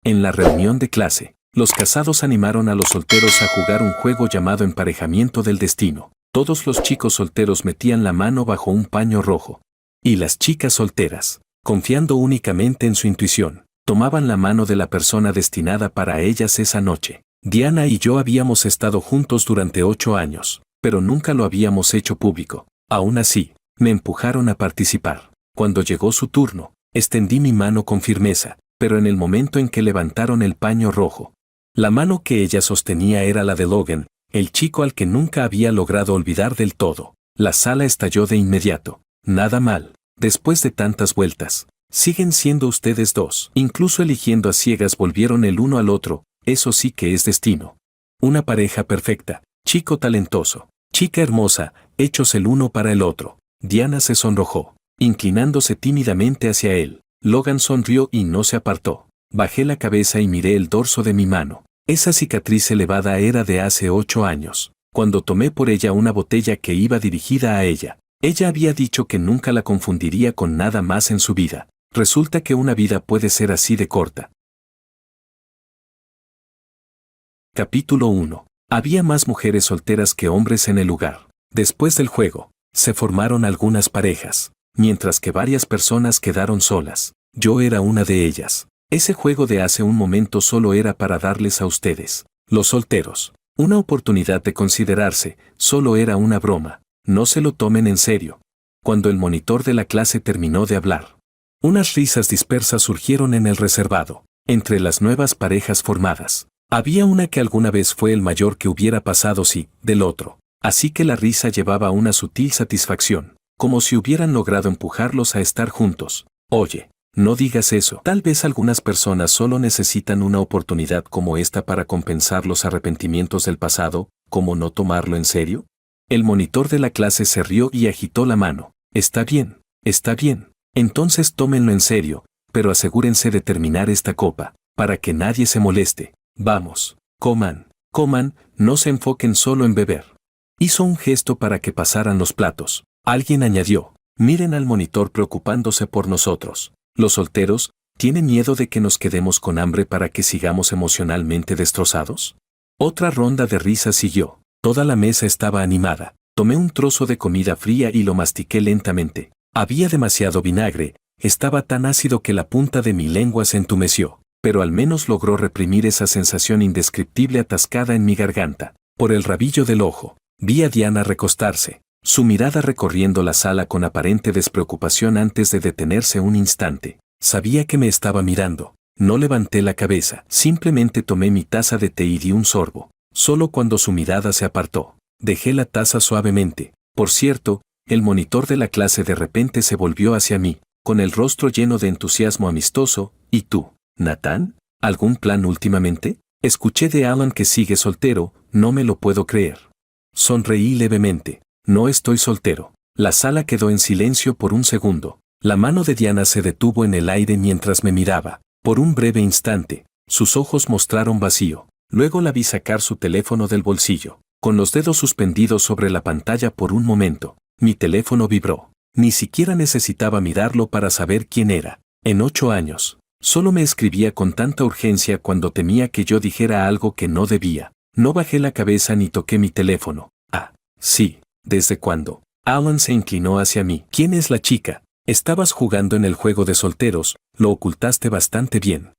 En la reunión de clase, los casados animaron a los solteros a jugar un juego llamado emparejamiento del destino. Todos los chicos solteros metían la mano bajo un paño rojo. Y las chicas solteras, confiando únicamente en su intuición, tomaban la mano de la persona destinada para ellas esa noche. Diana y yo habíamos estado juntos durante 8 años, pero nunca lo habíamos hecho público. Aún así, me empujaron a participar. Cuando llegó su turno, extendí mi mano con firmeza, pero en el momento en que levantaron el paño rojo, la mano que ella sostenía era la de Logan, el chico al que nunca había logrado olvidar del todo. La sala estalló de inmediato. Nada mal, después de tantas vueltas. Siguen siendo ustedes dos. Incluso eligiendo a ciegas volvieron el uno al otro. Eso sí que es destino. Una pareja perfecta, chico talentoso, chica hermosa, hechos el uno para el otro. Diana se sonrojó, inclinándose tímidamente hacia él. Logan sonrió y no se apartó. Bajé la cabeza y miré el dorso de mi mano. Esa cicatriz elevada era de hace 8 años, cuando tomé por ella una botella que iba dirigida a ella. Ella había dicho que nunca la confundiría con nada más en su vida. Resulta que una vida puede ser así de corta. Capítulo 1. Había más mujeres solteras que hombres en el lugar. Después del juego, se formaron algunas parejas, mientras que varias personas quedaron solas. Yo era una de ellas. Ese juego de hace un momento solo era para darles a ustedes, los solteros, una oportunidad de considerarse. Solo era una broma. No se lo tomen en serio. Cuando el monitor de la clase terminó de hablar, unas risas dispersas surgieron en el reservado. Entre las nuevas parejas formadas, había una que alguna vez fue el mayor que hubiera pasado sí, del otro. Así que la risa llevaba una sutil satisfacción, como si hubieran logrado empujarlos a estar juntos. Oye, no digas eso. Tal vez algunas personas solo necesitan una oportunidad como esta para compensar los arrepentimientos del pasado. ¿Cómo no tomarlo en serio? El monitor de la clase se rió y agitó la mano. Está bien, está bien. Entonces tómenlo en serio, pero asegúrense de terminar esta copa, para que nadie se moleste. Vamos, coman, no se enfoquen solo en beber. Hizo un gesto para que pasaran los platos. Alguien añadió, miren al monitor preocupándose por nosotros. Los solteros, ¿tienen miedo de que nos quedemos con hambre para que sigamos emocionalmente destrozados? Otra ronda de risas siguió. Toda la mesa estaba animada. Tomé un trozo de comida fría y lo mastiqué lentamente. Había demasiado vinagre, estaba tan ácido que la punta de mi lengua se entumeció, pero al menos logró reprimir esa sensación indescriptible atascada en mi garganta. Por el rabillo del ojo, vi a Diana recostarse, su mirada recorriendo la sala con aparente despreocupación antes de detenerse un instante. Sabía que me estaba mirando. No levanté la cabeza, simplemente tomé mi taza de té y di un sorbo. Solo cuando su mirada se apartó, dejé la taza suavemente. Por cierto, el monitor de la clase de repente se volvió hacia mí, con el rostro lleno de entusiasmo amistoso. ¿Y tú, Nathan? ¿Algún plan últimamente? Escuché de Alan que sigue soltero, no me lo puedo creer. Sonreí levemente. No estoy soltero. La sala quedó en silencio por un segundo. La mano de Diana se detuvo en el aire mientras me miraba. Por un breve instante, sus ojos mostraron vacío. Luego la vi sacar su teléfono del bolsillo, con los dedos suspendidos sobre la pantalla por un momento. Mi teléfono vibró. Ni siquiera necesitaba mirarlo para saber quién era. En 8 años, solo me escribía con tanta urgencia cuando temía que yo dijera algo que no debía. No bajé la cabeza ni toqué mi teléfono. Ah, sí, ¿desde cuándo? Alan se inclinó hacia mí. ¿Quién es la chica? Estabas jugando en el juego de solteros, lo ocultaste bastante bien.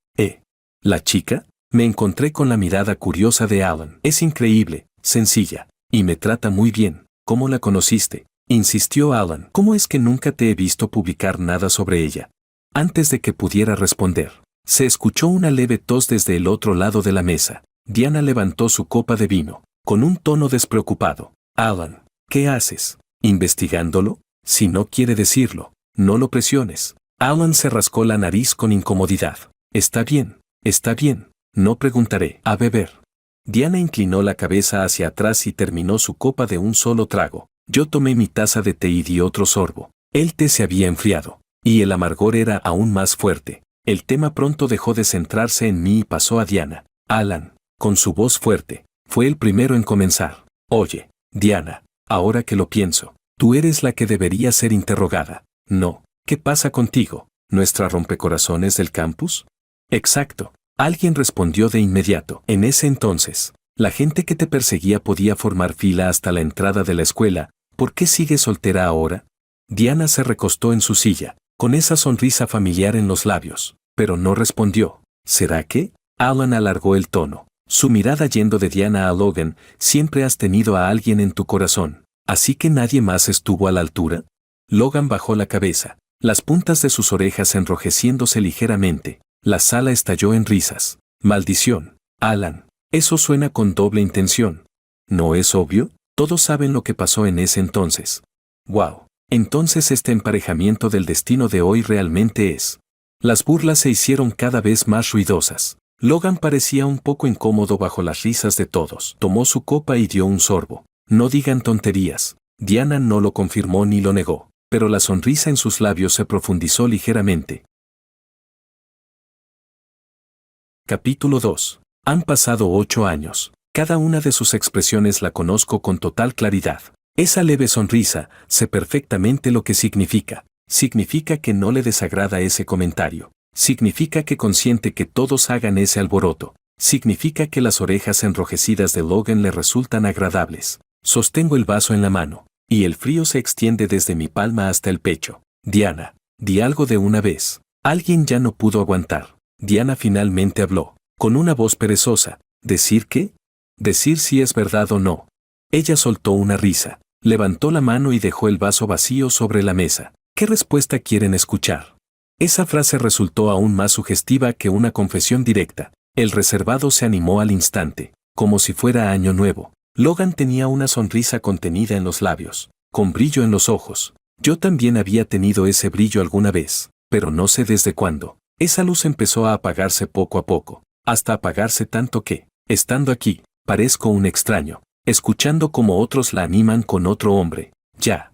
¿La chica? Me encontré con la mirada curiosa de Alan. Es increíble, sencilla, y me trata muy bien. ¿Cómo la conociste? Insistió Alan. ¿Cómo es que nunca te he visto publicar nada sobre ella? Antes de que pudiera responder, se escuchó una leve tos desde el otro lado de la mesa. Diana levantó su copa de vino, con un tono despreocupado. Alan, ¿qué haces? ¿Investigándolo? Si no quiere decirlo, no lo presiones. Alan se rascó la nariz con incomodidad. Está bien, no preguntaré. A beber. Diana inclinó la cabeza hacia atrás y terminó su copa de un solo trago. Yo tomé mi taza de té y di otro sorbo. El té se había enfriado, y el amargor era aún más fuerte. El tema pronto dejó de centrarse en mí y pasó a Diana. Alan, con su voz fuerte, fue el primero en comenzar. Oye, Diana, ahora que lo pienso, tú eres la que debería ser interrogada. No, ¿qué pasa contigo? ¿Nuestra rompecorazones del campus? Exacto. Alguien respondió de inmediato. En ese entonces, la gente que te perseguía podía formar fila hasta la entrada de la escuela. ¿Por qué sigues soltera ahora? Diana se recostó en su silla, con esa sonrisa familiar en los labios, pero no respondió. ¿Será que? Alan alargó el tono, su mirada yendo de Diana a Logan. Siempre has tenido a alguien en tu corazón, ¿así que nadie más estuvo a la altura? Logan bajó la cabeza, las puntas de sus orejas enrojeciéndose ligeramente. La sala estalló en risas. Maldición, Alan, eso suena con doble intención. ¿No es obvio? Todos saben lo que pasó en ese entonces. ¡Wow! Entonces este emparejamiento del destino de hoy realmente es. Las burlas se hicieron cada vez más ruidosas. Logan parecía un poco incómodo bajo las risas de todos. Tomó su copa y dio un sorbo. No digan tonterías. Diana no lo confirmó ni lo negó, pero la sonrisa en sus labios se profundizó ligeramente. Capítulo 2. Han pasado 8 años. Cada una de sus expresiones la conozco con total claridad. Esa leve sonrisa, sé perfectamente lo que significa. Significa que no le desagrada ese comentario. Significa que consiente que todos hagan ese alboroto. Significa que las orejas enrojecidas de Logan le resultan agradables. Sostengo el vaso en la mano, y el frío se extiende desde mi palma hasta el pecho. Diana, di algo de una vez. Alguien ya no pudo aguantar. Diana finalmente habló, con una voz perezosa. ¿Decir qué? Decir si es verdad o no. Ella soltó una risa, levantó la mano y dejó el vaso vacío sobre la mesa. ¿Qué respuesta quieren escuchar? Esa frase resultó aún más sugestiva que una confesión directa. El reservado se animó al instante, como si fuera año nuevo. Logan tenía una sonrisa contenida en los labios, con brillo en los ojos. Yo también había tenido ese brillo alguna vez, pero no sé desde cuándo. Esa luz empezó a apagarse poco a poco, hasta apagarse tanto que, estando aquí, parezco un extraño, escuchando como otros la animan con otro hombre. Ya,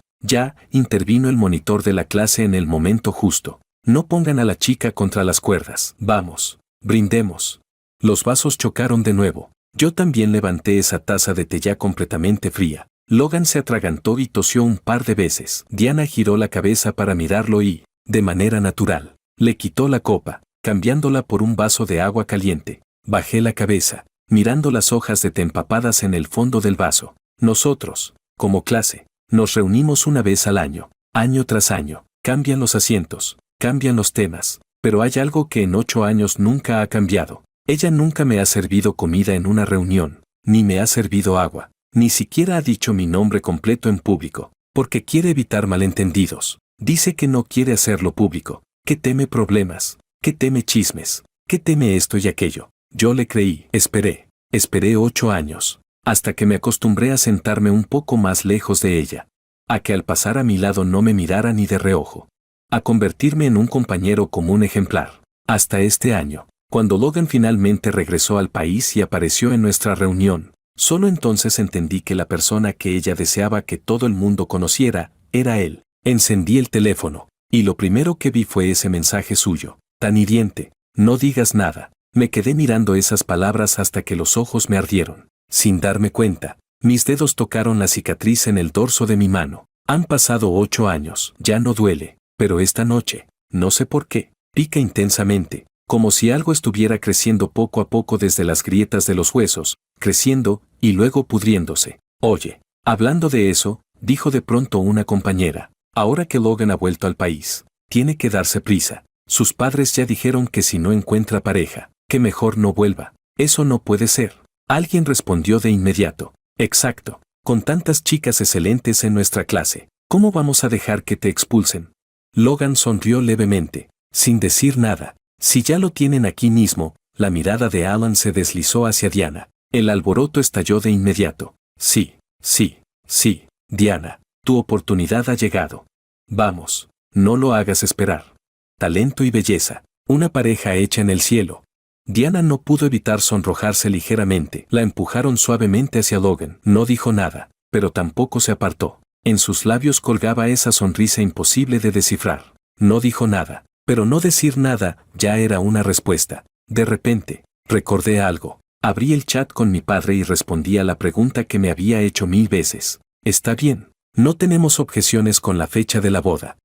intervino el monitor de la clase en el momento justo. No pongan a la chica contra las cuerdas. Vamos, brindemos. Los vasos chocaron de nuevo. Yo también levanté esa taza de té ya completamente fría. Logan se atragantó y tosió un par de veces. Diana giró la cabeza para mirarlo y, de manera natural, le quitó la copa, cambiándola por un vaso de agua caliente. Bajé la cabeza, mirando las hojas de té empapadas en el fondo del vaso. Nosotros, como clase, nos reunimos una vez al año tras año. Cambian los asientos, cambian los temas, pero hay algo que en 8 años nunca ha cambiado. Ella nunca me ha servido comida en una reunión, ni me ha servido agua, ni siquiera ha dicho mi nombre completo en público, porque quiere evitar malentendidos. Dice que no quiere hacerlo público, que teme problemas, que teme chismes, que teme esto y aquello. Yo le creí. Esperé 8 años, hasta que me acostumbré a sentarme un poco más lejos de ella, a que al pasar a mi lado no me mirara ni de reojo, a convertirme en un compañero común ejemplar. Hasta este año, cuando Logan finalmente regresó al país y apareció en nuestra reunión, solo entonces entendí que la persona que ella deseaba que todo el mundo conociera, era él. Encendí el teléfono, y lo primero que vi fue ese mensaje suyo, tan hiriente. No digas nada. Me quedé mirando esas palabras hasta que los ojos me ardieron. Sin darme cuenta, mis dedos tocaron la cicatriz en el dorso de mi mano. Han pasado 8 años, ya no duele, pero esta noche, no sé por qué, pica intensamente, como si algo estuviera creciendo poco a poco desde las grietas de los huesos, creciendo y luego pudriéndose. Oye, hablando de eso, dijo de pronto una compañera, ahora que Logan ha vuelto al país, tiene que darse prisa. Sus padres ya dijeron que si no encuentra pareja, que mejor no vuelva. Eso no puede ser. Alguien respondió de inmediato. Exacto. Con tantas chicas excelentes en nuestra clase, ¿cómo vamos a dejar que te expulsen? Logan sonrió levemente, sin decir nada. Si ya lo tienen aquí mismo, la mirada de Alan se deslizó hacia Diana. El alboroto estalló de inmediato. Sí, Diana, tu oportunidad ha llegado. Vamos, no lo hagas esperar. Talento y belleza, una pareja hecha en el cielo. Diana no pudo evitar sonrojarse ligeramente. La empujaron suavemente hacia Logan. No dijo nada, pero tampoco se apartó. En sus labios colgaba esa sonrisa imposible de descifrar. No dijo nada, pero no decir nada ya era una respuesta. De repente, recordé algo. Abrí el chat con mi padre y respondí a la pregunta que me había hecho 1000 veces. Está bien, no tenemos objeciones con la fecha de la boda.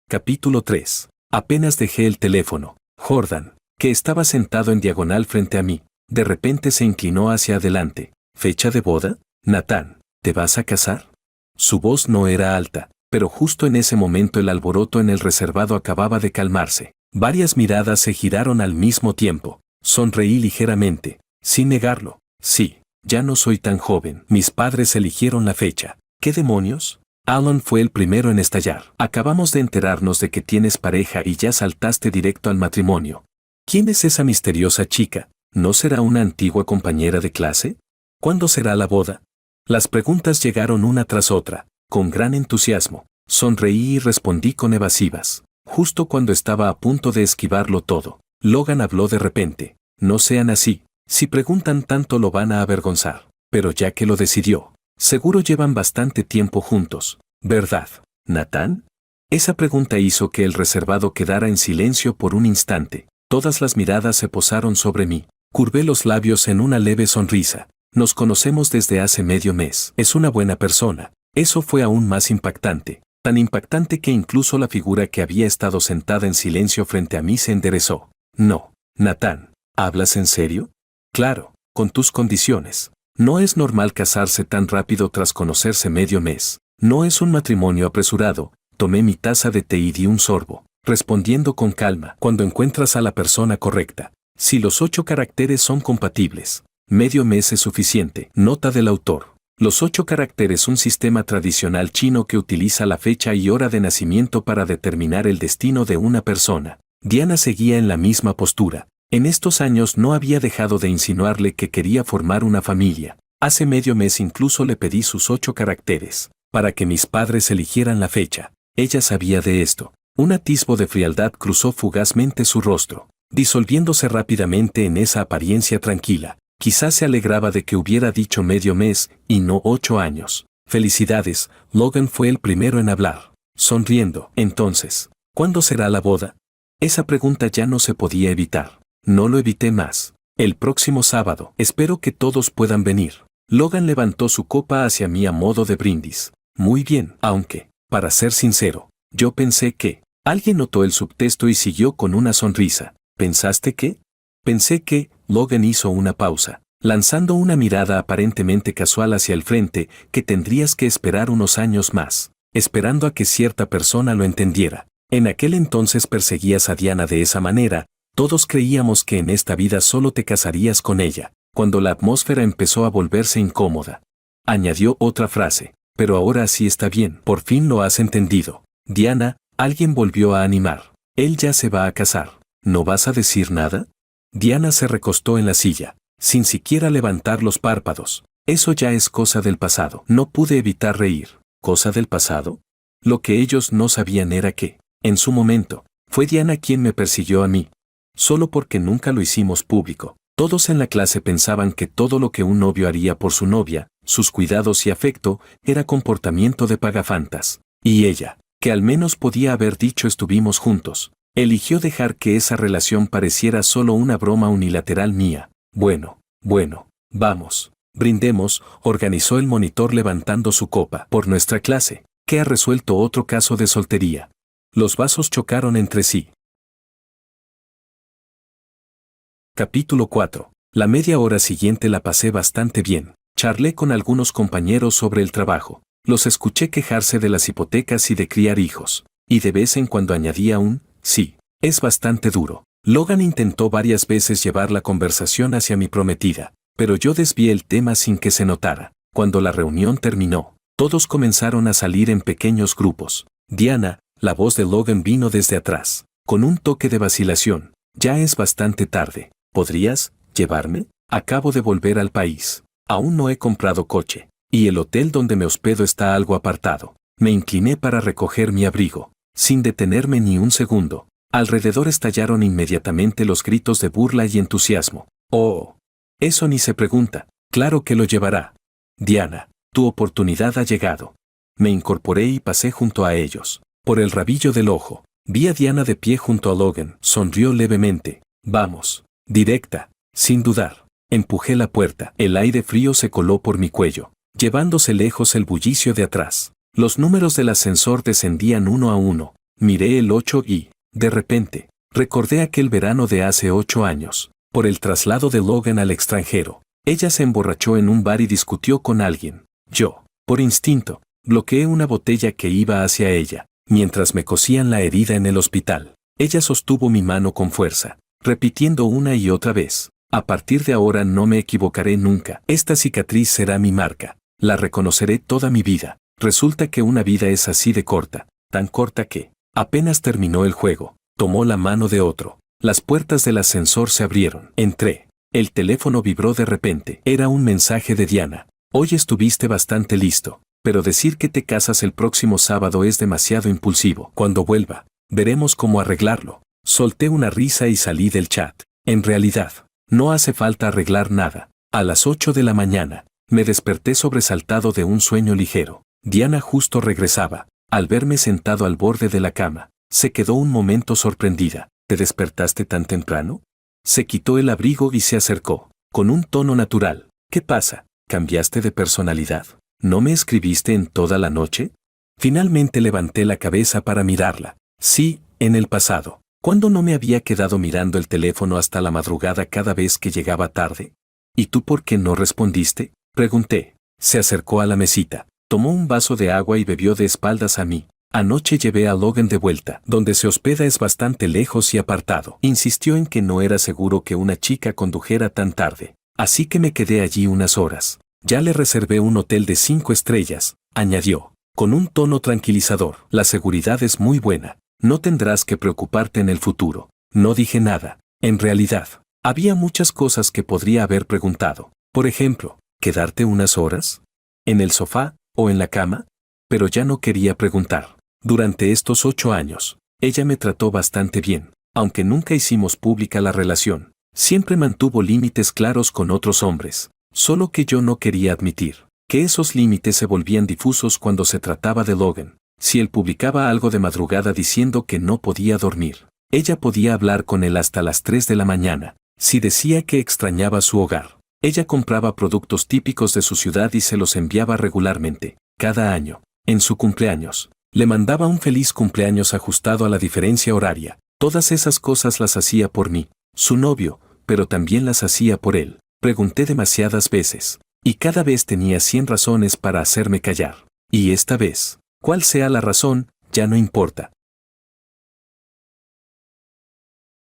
Capítulo 3. Apenas dejé el teléfono, Jordan, que estaba sentado en diagonal frente a mí, de repente se inclinó hacia adelante. ¿Fecha de boda? Natán, ¿te vas a casar? Su voz no era alta, pero justo en ese momento el alboroto en el reservado acababa de calmarse. Varias miradas se giraron al mismo tiempo. Sonreí ligeramente, sin negarlo. Sí, ya no soy tan joven. Mis padres eligieron la fecha. ¿Qué demonios? Alan fue el primero en estallar. Acabamos de enterarnos de que tienes pareja y ya saltaste directo al matrimonio. ¿Quién es esa misteriosa chica? ¿No será una antigua compañera de clase? ¿Cuándo será la boda? Las preguntas llegaron una tras otra, con gran entusiasmo. Sonreí y respondí con evasivas. Justo cuando estaba a punto de esquivarlo todo, Logan habló de repente. No sean así. Si preguntan tanto lo van a avergonzar. Pero ya que lo decidió, seguro llevan bastante tiempo juntos, ¿verdad, Natán? Esa pregunta hizo que el reservado quedara en silencio por un instante. Todas las miradas se posaron sobre mí. Curvé los labios en una leve sonrisa. Nos conocemos desde hace medio mes. Es una buena persona. Eso fue aún más impactante. Tan impactante que incluso la figura que había estado sentada en silencio frente a mí se enderezó. No, Natán, ¿hablas en serio? Claro, con tus condiciones. No es normal casarse tan rápido tras conocerse medio mes. No es un matrimonio apresurado. Tomé mi taza de té y di un sorbo, respondiendo con calma. Cuando encuentras a la persona correcta. Si los 8 caracteres son compatibles, medio mes es suficiente. Nota del autor. Los 8 caracteres, un sistema tradicional chino que utiliza la fecha y hora de nacimiento para determinar el destino de una persona. Diana seguía en la misma postura. En estos años no había dejado de insinuarle que quería formar una familia. Hace medio mes incluso le pedí sus 8 caracteres, para que mis padres eligieran la fecha. Ella sabía de esto. Un atisbo de frialdad cruzó fugazmente su rostro, disolviéndose rápidamente en esa apariencia tranquila. Quizás se alegraba de que hubiera dicho medio mes y no 8 años. Felicidades, Logan fue el primero en hablar, sonriendo. Entonces, ¿cuándo será la boda? Esa pregunta ya no se podía evitar. No lo evité más. El próximo sábado. Espero que todos puedan venir. Logan levantó su copa hacia mí a modo de brindis. Muy bien, aunque, para ser sincero, yo pensé que... Alguien notó el subtexto y siguió con una sonrisa. ¿Pensaste qué? Pensé que... Logan hizo una pausa, lanzando una mirada aparentemente casual hacia el frente, que tendrías que esperar unos años más, esperando a que cierta persona lo entendiera. En aquel entonces perseguías a Diana de esa manera, todos creíamos que en esta vida solo te casarías con ella, cuando la atmósfera empezó a volverse incómoda. Añadió otra frase, pero ahora sí está bien, por fin lo has entendido. Diana, alguien volvió a animar. Él ya se va a casar. ¿No vas a decir nada? Diana se recostó en la silla, sin siquiera levantar los párpados. Eso ya es cosa del pasado. No pude evitar reír. ¿Cosa del pasado? Lo que ellos no sabían era que, en su momento, fue Diana quien me persiguió a mí. Solo porque nunca lo hicimos público. Todos en la clase pensaban que todo lo que un novio haría por su novia, sus cuidados y afecto, era comportamiento de pagafantas. Y ella, que al menos podía haber dicho estuvimos juntos, eligió dejar que esa relación pareciera solo una broma unilateral mía. Bueno, vamos, brindemos, organizó el monitor levantando su copa. Por nuestra clase, que ha resuelto otro caso de soltería. Los vasos chocaron entre sí. Capítulo 4. La media hora siguiente la pasé bastante bien. Charlé con algunos compañeros sobre el trabajo. Los escuché quejarse de las hipotecas y de criar hijos. Y de vez en cuando añadía un, sí, es bastante duro. Logan intentó varias veces llevar la conversación hacia mi prometida, pero yo desvié el tema sin que se notara. Cuando la reunión terminó, todos comenzaron a salir en pequeños grupos. Diana, la voz de Logan vino desde atrás, con un toque de vacilación. Ya es bastante tarde. ¿Podrías llevarme? Acabo de volver al país. Aún no he comprado coche, y el hotel donde me hospedo está algo apartado. Me incliné para recoger mi abrigo, sin detenerme ni un segundo. Alrededor estallaron inmediatamente los gritos de burla y entusiasmo. Oh, eso ni se pregunta. Claro que lo llevará. Diana, tu oportunidad ha llegado. Me incorporé y pasé junto a ellos. Por el rabillo del ojo, vi a Diana de pie junto a Logan. Sonrió levemente. Vamos, directa, sin dudar. Empujé la puerta. El aire frío se coló por mi cuello, llevándose lejos el bullicio de atrás. Los números del ascensor descendían uno a uno. Miré el 8 y, De repente, recordé aquel verano de hace 8 años, por el traslado de Logan al extranjero. Ella se emborrachó en un bar y discutió con alguien. Yo, por instinto, bloqueé una botella que iba hacia ella, mientras me cosían la herida en el hospital. Ella sostuvo mi mano con fuerza, repitiendo una y otra vez: a partir de ahora no me equivocaré nunca. Esta cicatriz será mi marca. La reconoceré toda mi vida. Resulta que una vida es así de corta, tan corta que, apenas terminó el juego, tomó la mano de otro. Las puertas del ascensor se abrieron. Entré. El teléfono vibró de repente. Era un mensaje de Diana. Hoy estuviste bastante listo, pero decir que te casas el próximo sábado es demasiado impulsivo. Cuando vuelva, veremos cómo arreglarlo. Solté una risa y salí del chat. En realidad, no hace falta arreglar nada. A las 8 de la mañana, me desperté sobresaltado de un sueño ligero. Diana justo regresaba. Al verme sentado al borde de la cama, se quedó un momento sorprendida. ¿Te despertaste tan temprano? Se quitó el abrigo y se acercó, con un tono natural. ¿Qué pasa? ¿Cambiaste de personalidad? ¿No me escribiste en toda la noche? Finalmente levanté la cabeza para mirarla. Sí, en el pasado. ¿Cuándo no me había quedado mirando el teléfono hasta la madrugada cada vez que llegaba tarde? ¿Y tú por qué no respondiste?, pregunté. Se acercó a la mesita, tomó un vaso de agua y bebió de espaldas a mí. Anoche llevé a Logan de vuelta. Donde se hospeda es bastante lejos y apartado. Insistió en que no era seguro que una chica condujera tan tarde. Así que me quedé allí unas horas. Ya le reservé un hotel de 5 estrellas, añadió, con un tono tranquilizador. La seguridad es muy buena. No tendrás que preocuparte en el futuro. No dije nada. En realidad, había muchas cosas que podría haber preguntado. Por ejemplo, ¿quedarte unas horas? ¿En el sofá o en la cama? Pero ya no quería preguntar. Durante estos 8 años, ella me trató bastante bien, aunque nunca hicimos pública la relación. Siempre mantuvo límites claros con otros hombres, solo que yo no quería admitir que esos límites se volvían difusos cuando se trataba de Logan. Si él publicaba algo de madrugada diciendo que no podía dormir, ella podía hablar con él hasta las 3 de la mañana. Si decía que extrañaba su hogar, ella compraba productos típicos de su ciudad y se los enviaba regularmente. Cada año, en su cumpleaños, le mandaba un feliz cumpleaños ajustado a la diferencia horaria. Todas esas cosas las hacía por mí, su novio, pero también las hacía por él. Pregunté demasiadas veces, y cada vez tenía 100 razones para hacerme callar. Y esta vez, cuál sea la razón, ya no importa.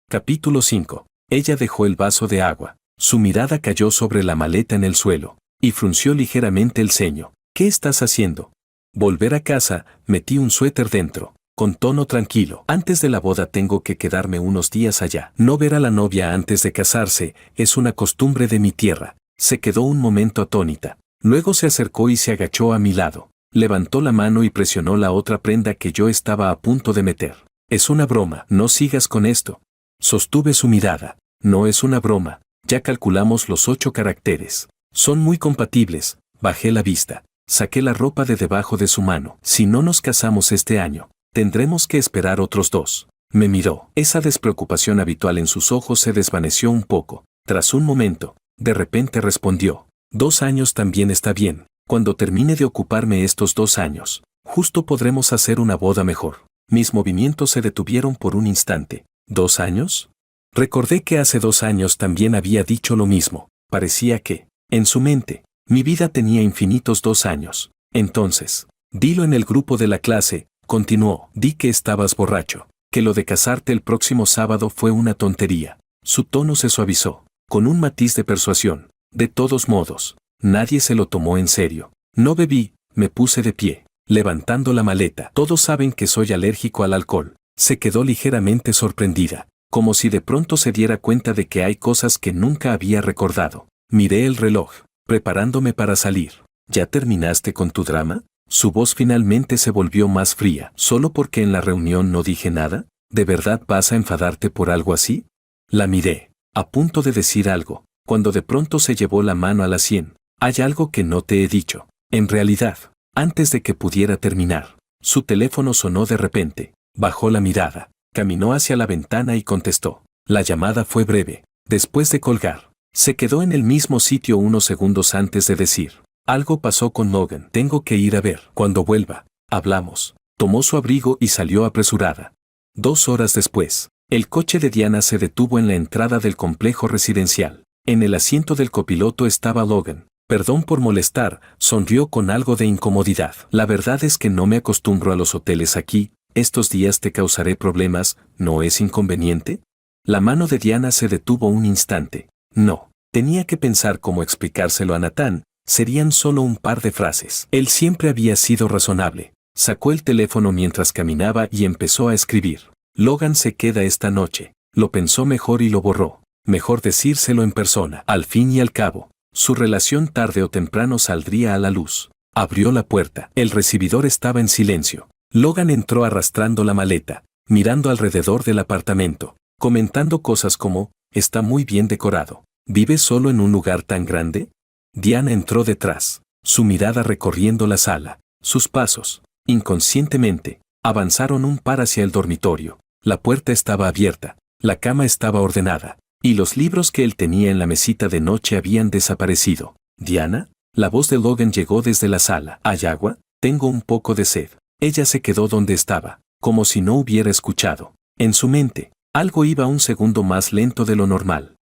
Capítulo 5. Ella dejó el vaso de agua. Su mirada cayó sobre la maleta en el suelo, y frunció ligeramente el ceño. ¿Qué estás haciendo? Volver a casa, metí un suéter dentro, con tono tranquilo. Antes de la boda tengo que quedarme unos días allá. No ver a la novia antes de casarse es una costumbre de mi tierra. Se quedó un momento atónita. Luego se acercó y se agachó a mi lado. Levantó la mano y presionó la otra prenda que yo estaba a punto de meter. Es una broma, no sigas con esto. Sostuve su mirada. No es una broma, ya calculamos los 8 caracteres. Son muy compatibles. Bajé la vista. Saqué la ropa de debajo de su mano. Si no nos casamos este año, tendremos que esperar otros 2. Me miró. Esa despreocupación habitual en sus ojos se desvaneció un poco. Tras un momento, de repente respondió: 2 años también está bien. Cuando termine de ocuparme estos 2 años, justo podremos hacer una boda mejor. Mis movimientos se detuvieron por un instante. ¿2 años? Recordé que hace 2 años también había dicho lo mismo. Parecía que, en su mente, mi vida tenía infinitos 2 años. Entonces, dilo en el grupo de la clase, continuó. Di que estabas borracho, que lo de casarte el próximo sábado fue una tontería. Su tono se suavizó, con un matiz de persuasión. De todos modos, nadie se lo tomó en serio. No bebí, me puse de pie, levantando la maleta. Todos saben que soy alérgico al alcohol. Se quedó ligeramente sorprendida, como si de pronto se diera cuenta de que hay cosas que nunca había recordado. Miré el reloj, preparándome para salir. ¿Ya terminaste con tu drama? Su voz finalmente se volvió más fría. ¿Solo porque en la reunión no dije nada? ¿De verdad vas a enfadarte por algo así? La miré, a punto de decir algo, cuando de pronto se llevó la mano a la sien. Hay algo que no te he dicho. En realidad, antes de que pudiera terminar, su teléfono sonó de repente. Bajó la mirada, caminó hacia la ventana y contestó. La llamada fue breve. Después de colgar, se quedó en el mismo sitio unos segundos antes de decir: algo pasó con Logan. Tengo que ir a ver. Cuando vuelva, hablamos. Tomó su abrigo y salió apresurada. 2 horas después, el coche de Diana se detuvo en la entrada del complejo residencial. En el asiento del copiloto estaba Logan. Perdón por molestar, sonrió con algo de incomodidad. La verdad es que no me acostumbro a los hoteles aquí, estos días te causaré problemas, ¿no es inconveniente? La mano de Diana se detuvo un instante. No, tenía que pensar cómo explicárselo a Nathan, serían solo un par de frases. Él siempre había sido razonable. Sacó el teléfono mientras caminaba y empezó a escribir. Logan se queda esta noche. Lo pensó mejor y lo borró. Mejor decírselo en persona. Al fin y al cabo, su relación tarde o temprano saldría a la luz. Abrió la puerta. El recibidor estaba en silencio. Logan entró arrastrando la maleta, mirando alrededor del apartamento, comentando cosas como, está muy bien decorado. ¿Vives solo en un lugar tan grande? Diana entró detrás, su mirada recorriendo la sala. Sus pasos, inconscientemente, avanzaron un par hacia el dormitorio. La puerta estaba abierta, la cama estaba ordenada, y los libros que él tenía en la mesita de noche habían desaparecido. ¿Diana? La voz de Logan llegó desde la sala. ¿Hay agua? Tengo un poco de sed. Ella se quedó donde estaba, como si no hubiera escuchado. En su mente, algo iba un segundo más lento de lo normal.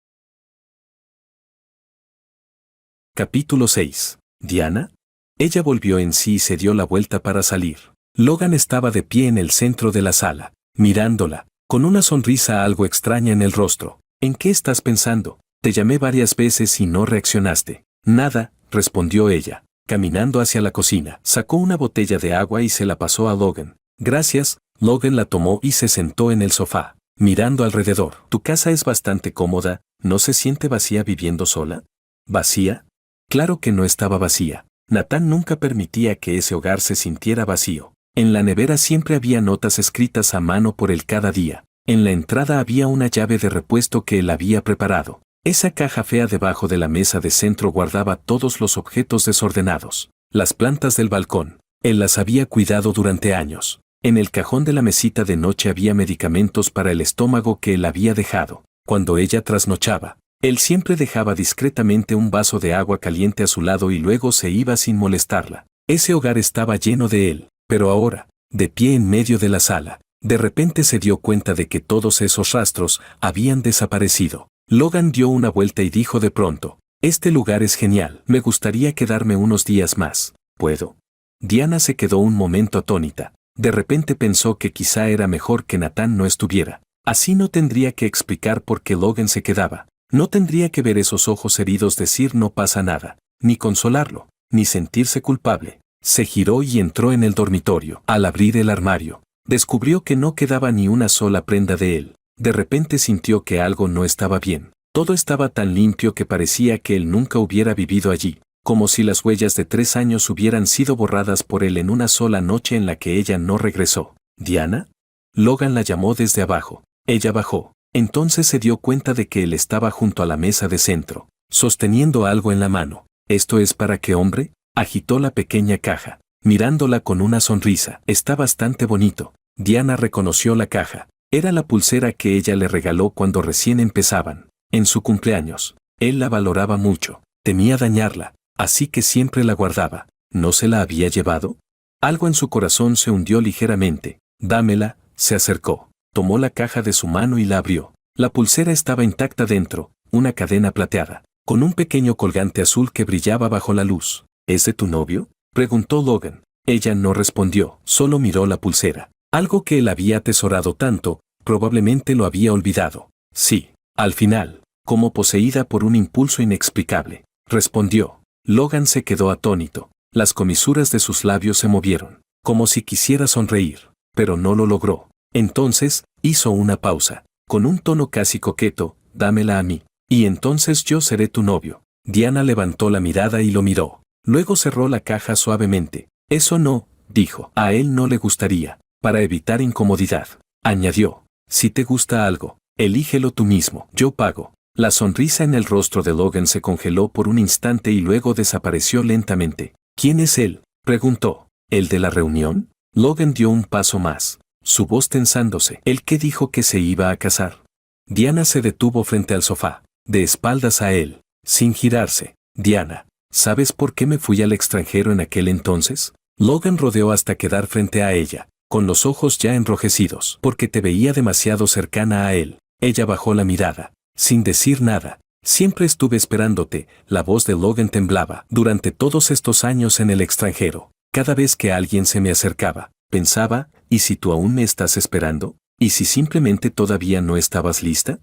Capítulo 6. ¿Diana? Ella volvió en sí y se dio la vuelta para salir. Logan estaba de pie en el centro de la sala, mirándola, con una sonrisa algo extraña en el rostro. ¿En qué estás pensando? Te llamé varias veces y no reaccionaste. Nada, respondió ella, caminando hacia la cocina. Sacó una botella de agua y se la pasó a Logan. Gracias, Logan la tomó y se sentó en el sofá, mirando alrededor. Tu casa es bastante cómoda, ¿no se siente vacía viviendo sola? ¿Vacía? Claro que no estaba vacía. Nathan nunca permitía que ese hogar se sintiera vacío. En la nevera siempre había notas escritas a mano por él cada día. En la entrada había una llave de repuesto que él había preparado. Esa caja fea debajo de la mesa de centro guardaba todos los objetos desordenados. Las plantas del balcón. Él las había cuidado durante años. En el cajón de la mesita de noche había medicamentos para el estómago que él había dejado. Cuando ella trasnochaba, él siempre dejaba discretamente un vaso de agua caliente a su lado y luego se iba sin molestarla. Ese hogar estaba lleno de él, pero ahora, de pie en medio de la sala, de repente se dio cuenta de que todos esos rastros habían desaparecido. Logan dio una vuelta y dijo de pronto, este lugar es genial, me gustaría quedarme unos días más. ¿Puedo? Diana se quedó un momento atónita. De repente pensó que quizá era mejor que Nathan no estuviera. Así no tendría que explicar por qué Logan se quedaba. No tendría que ver esos ojos heridos decir no pasa nada, ni consolarlo, ni sentirse culpable. Se giró y entró en el dormitorio. Al abrir el armario, descubrió que no quedaba ni una sola prenda de él. De repente sintió que algo no estaba bien. Todo estaba tan limpio que parecía que él nunca hubiera vivido allí, como si las huellas de 3 años hubieran sido borradas por él en una sola noche en la que ella no regresó. ¿Diana? Logan la llamó desde abajo. Ella bajó. Entonces se dio cuenta de que él estaba junto a la mesa de centro, sosteniendo algo en la mano. ¿Esto es para qué, hombre? Agitó la pequeña caja, mirándola con una sonrisa. Está bastante bonito. Diana reconoció la caja. Era la pulsera que ella le regaló cuando recién empezaban. En su cumpleaños. Él la valoraba mucho. Temía dañarla, así que siempre la guardaba. ¿No se la había llevado? Algo en su corazón se hundió ligeramente. Dámela, se acercó. Tomó la caja de su mano y la abrió. La pulsera estaba intacta dentro, una cadena plateada, con un pequeño colgante azul que brillaba bajo la luz. ¿Es de tu novio?, preguntó Logan. Ella no respondió, solo miró la pulsera. Algo que él había atesorado tanto, probablemente lo había olvidado. Sí, al final, como poseída por un impulso inexplicable, respondió. Logan se quedó atónito. Las comisuras de sus labios se movieron, como si quisiera sonreír, pero no lo logró. Entonces, hizo una pausa, con un tono casi coqueto, dámela a mí, y entonces yo seré tu novio. Diana levantó la mirada y lo miró. Luego cerró la caja suavemente. Eso no, dijo, a él no le gustaría. Para evitar incomodidad, añadió, si te gusta algo, elígelo tú mismo, yo pago. La sonrisa en el rostro de Logan se congeló por un instante y luego desapareció lentamente. ¿Quién es él?, preguntó. ¿El de la reunión? Logan dio un paso más, su voz tensándose. ¿El que dijo que se iba a casar? Diana se detuvo frente al sofá, de espaldas a él, sin girarse. Diana, ¿sabes por qué me fui al extranjero en aquel entonces? Logan rodeó hasta quedar frente a ella. con los ojos ya enrojecidos, porque te veía demasiado cercana a él. Ella bajó la mirada, sin decir nada. Siempre estuve esperándote, la voz de Logan temblaba. Durante todos estos años en el extranjero, cada vez que alguien se me acercaba, pensaba, ¿y si tú aún me estás esperando? ¿Y si simplemente todavía no estabas lista?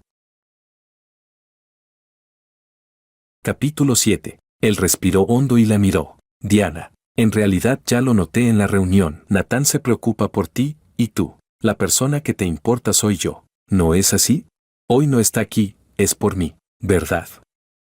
Capítulo 7. Él respiró hondo y la miró. Diana, en realidad ya lo noté en la reunión. Nathan se preocupa por ti, y tú. La persona que te importa soy yo. ¿No es así? Hoy no está aquí, es por mí, ¿verdad?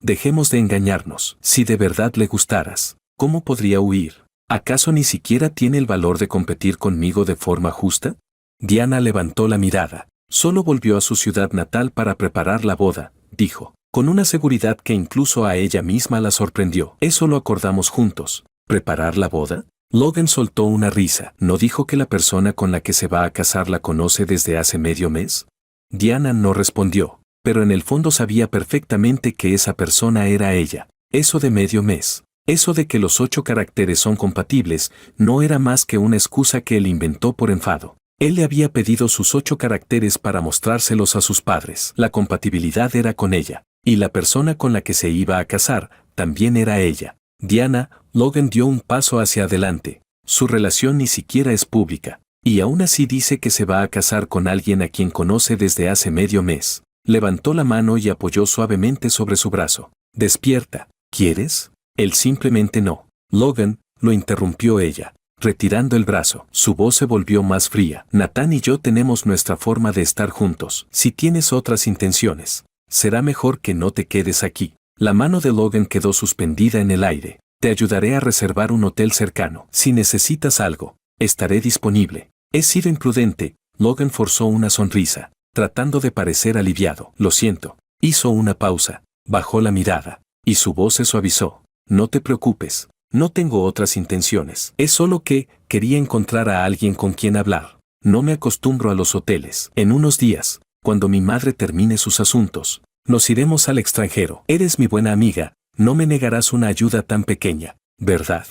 Dejemos de engañarnos. Si de verdad le gustaras, ¿cómo podría huir? ¿Acaso ni siquiera tiene el valor de competir conmigo de forma justa? Diana levantó la mirada. Solo volvió a su ciudad natal para preparar la boda, dijo, con una seguridad que incluso a ella misma la sorprendió. Eso lo acordamos juntos. ¿Preparar la boda? Logan soltó una risa. ¿No dijo que la persona con la que se va a casar la conoce desde hace medio mes? Diana no respondió, pero en el fondo sabía perfectamente que esa persona era ella. Eso de medio mes, eso de que los 8 caracteres son compatibles, no era más que una excusa que él inventó por enfado. Él le había pedido sus 8 caracteres para mostrárselos a sus padres. La compatibilidad era con ella, y la persona con la que se iba a casar también era ella. Diana, Logan dio un paso hacia adelante. Su relación ni siquiera es pública. Y aún así dice que se va a casar con alguien a quien conoce desde hace medio mes. Levantó la mano y apoyó suavemente sobre su brazo. Despierta, ¿quieres? Él simplemente no. Logan, lo interrumpió ella, retirando el brazo. Su voz se volvió más fría. Nathan y yo tenemos nuestra forma de estar juntos. Si tienes otras intenciones, será mejor que no te quedes aquí. La mano de Logan quedó suspendida en el aire. Te ayudaré a reservar un hotel cercano. Si necesitas algo, estaré disponible. He sido imprudente. Logan forzó una sonrisa, tratando de parecer aliviado. Lo siento. Hizo una pausa, bajó la mirada, y su voz se suavizó. No te preocupes, no tengo otras intenciones. Es solo que quería encontrar a alguien con quien hablar. No me acostumbro a los hoteles. En unos días, cuando mi madre termine sus asuntos, nos iremos al extranjero. Eres mi buena amiga, no me negarás una ayuda tan pequeña, ¿verdad?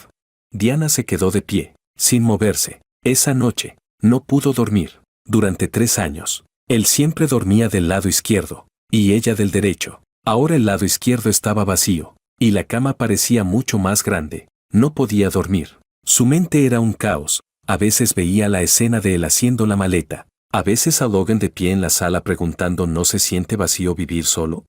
Diana se quedó de pie, sin moverse. Esa noche, no pudo dormir. Durante 3 años, él siempre dormía del lado izquierdo, y ella del derecho. Ahora el lado izquierdo estaba vacío, y la cama parecía mucho más grande. No podía dormir. Su mente era un caos. A veces veía la escena de él haciendo la maleta. A veces a Logan de pie en la sala preguntando ¿no se siente vacío vivir solo?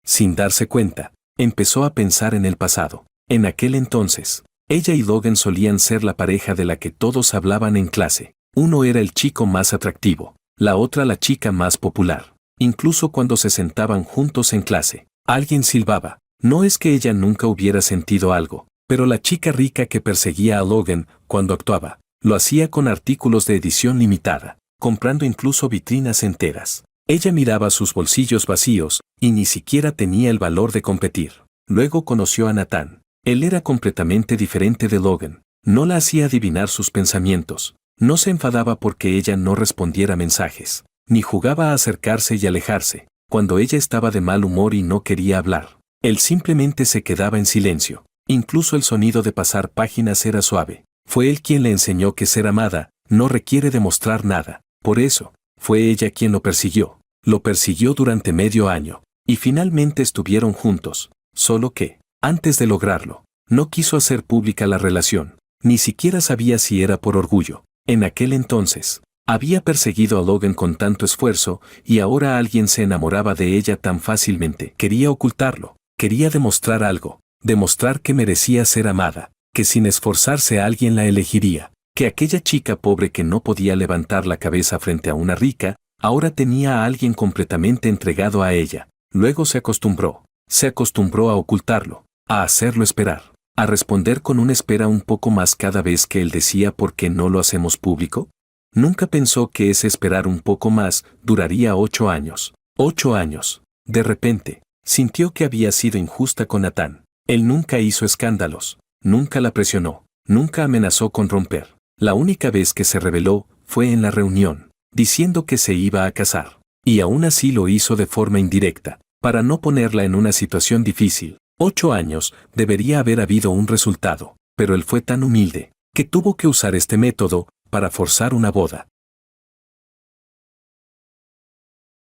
Sin darse cuenta, empezó a pensar en el pasado. En aquel entonces, ella y Logan solían ser la pareja de la que todos hablaban en clase. Uno era el chico más atractivo, la otra la chica más popular. Incluso cuando se sentaban juntos en clase, alguien silbaba. No es que ella nunca hubiera sentido algo, pero la chica rica que perseguía a Logan cuando actuaba, lo hacía con artículos de edición limitada, comprando incluso vitrinas enteras. Ella miraba sus bolsillos vacíos y ni siquiera tenía el valor de competir. Luego conoció a Nathan. Él era completamente diferente de Logan. No la hacía adivinar sus pensamientos. No se enfadaba porque ella no respondiera mensajes, ni jugaba a acercarse y alejarse, cuando ella estaba de mal humor y no quería hablar. Él simplemente se quedaba en silencio. Incluso el sonido de pasar páginas era suave. Fue él quien le enseñó que ser amada no requiere demostrar nada. Por eso, fue ella quien lo persiguió. Lo persiguió durante medio año, y finalmente estuvieron juntos. Solo que, antes de lograrlo, no quiso hacer pública la relación. Ni siquiera sabía si era por orgullo. En aquel entonces, había perseguido a Logan con tanto esfuerzo y ahora alguien se enamoraba de ella tan fácilmente. Quería ocultarlo, quería demostrar algo, demostrar que merecía ser amada, que sin esforzarse alguien la elegiría, que aquella chica pobre que no podía levantar la cabeza frente a una rica, ahora tenía a alguien completamente entregado a ella. Luego se acostumbró a ocultarlo, a hacerlo esperar, a responder con una espera un poco más cada vez que él decía ¿por qué no lo hacemos público? Nunca pensó que ese esperar un poco más duraría 8 años. 8 años. De repente, sintió que había sido injusta con Nathan. Él nunca hizo escándalos, nunca la presionó, nunca amenazó con romper. La única vez que se rebeló fue en la reunión, diciendo que se iba a casar. Y aún así lo hizo de forma indirecta, para no ponerla en una situación difícil. 8 años, debería haber habido un resultado, pero él fue tan humilde, que tuvo que usar este método, para forzar una boda.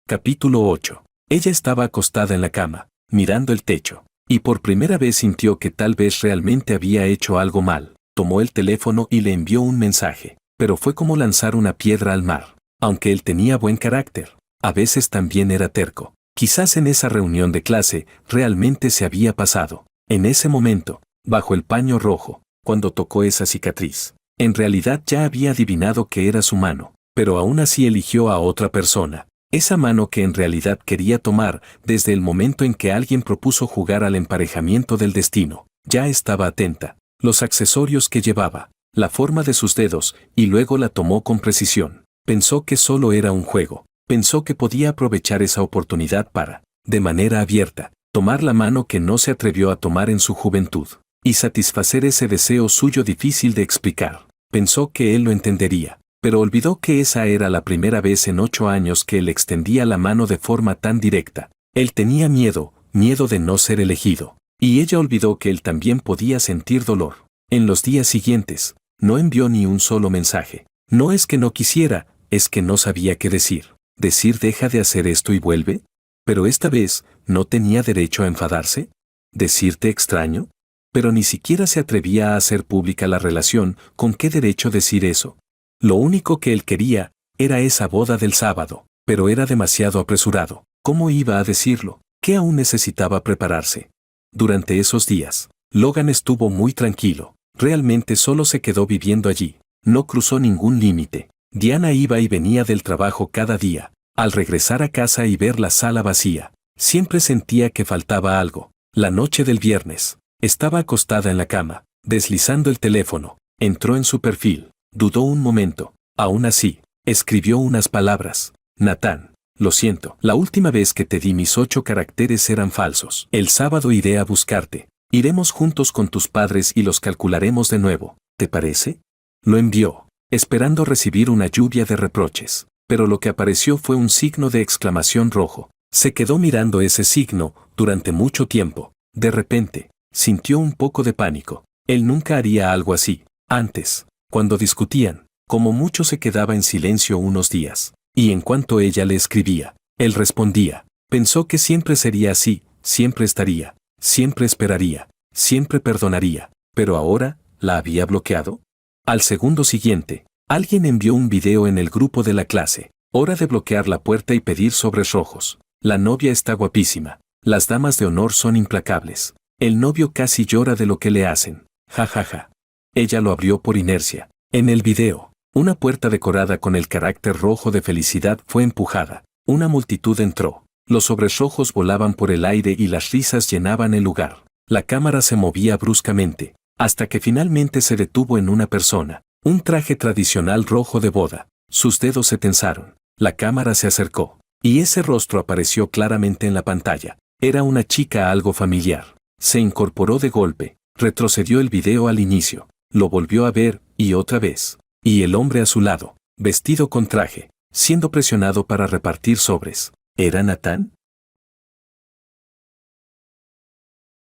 Capítulo 8. Ella estaba acostada en la cama, mirando el techo, y por primera vez sintió que tal vez realmente había hecho algo mal. Tomó el teléfono y le envió un mensaje, pero fue como lanzar una piedra al mar. Aunque él tenía buen carácter, a veces también era terco. Quizás en esa reunión de clase realmente se había pasado. En ese momento, bajo el paño rojo, cuando tocó esa cicatriz, en realidad ya había adivinado que era su mano, pero aún así eligió a otra persona. Esa mano que en realidad quería tomar desde el momento en que alguien propuso jugar al emparejamiento del destino. Ya estaba atenta. Los accesorios que llevaba, la forma de sus dedos, y luego la tomó con precisión. Pensó que solo era un juego. Pensó que podía aprovechar esa oportunidad para, de manera abierta, tomar la mano que no se atrevió a tomar en su juventud, y satisfacer ese deseo suyo difícil de explicar. Pensó que él lo entendería, pero olvidó que esa era la primera vez en 8 años que él extendía la mano de forma tan directa. Él tenía miedo de no ser elegido, y ella olvidó que él también podía sentir dolor. En los días siguientes, no envió ni un solo mensaje. No es que no quisiera, es que no sabía qué decir. ¿Decir deja de hacer esto y vuelve? Pero esta vez, ¿no tenía derecho a enfadarse? ¿Decir te extraño? Pero ni siquiera se atrevía a hacer pública la relación. ¿Con qué derecho decir eso? Lo único que él quería era esa boda del sábado, pero era demasiado apresurado. ¿Cómo iba a decirlo? ¿Qué aún necesitaba prepararse? Durante esos días, Logan estuvo muy tranquilo. Realmente solo se quedó viviendo allí. No cruzó ningún límite. Diana iba y venía del trabajo cada día. Al regresar a casa y ver la sala vacía, siempre sentía que faltaba algo. La noche del viernes, estaba acostada en la cama, deslizando el teléfono. Entró en su perfil, dudó un momento. Aún así, escribió unas palabras. Natán, lo siento, la última vez que te di mis 8 caracteres eran falsos. El sábado iré a buscarte. Iremos juntos con tus padres y los calcularemos de nuevo. ¿Te parece? Lo envió, esperando recibir una lluvia de reproches, pero lo que apareció fue un signo de exclamación rojo. Se quedó mirando ese signo durante mucho tiempo. De repente, sintió un poco de pánico. Él nunca haría algo así. Antes, cuando discutían, como mucho se quedaba en silencio unos días, y en cuanto ella le escribía, él respondía. Pensó que siempre sería así, siempre estaría, siempre esperaría, siempre perdonaría, pero ahora, ¿la había bloqueado? Al segundo siguiente, alguien envió un video en el grupo de la clase. Hora de bloquear la puerta y pedir sobres rojos. La novia está guapísima. Las damas de honor son implacables. El novio casi llora de lo que le hacen. Ja ja ja. Ella lo abrió por inercia. En el video, una puerta decorada con el carácter rojo de felicidad fue empujada. Una multitud entró. Los sobres rojos volaban por el aire y las risas llenaban el lugar. La cámara se movía bruscamente, hasta que finalmente se detuvo en una persona. Un traje tradicional rojo de boda. Sus dedos se tensaron. La cámara se acercó, y ese rostro apareció claramente en la pantalla. Era una chica algo familiar. Se incorporó de golpe, retrocedió el video al inicio, lo volvió a ver, y otra vez. Y el hombre a su lado, vestido con traje, siendo presionado para repartir sobres. ¿Era Natán?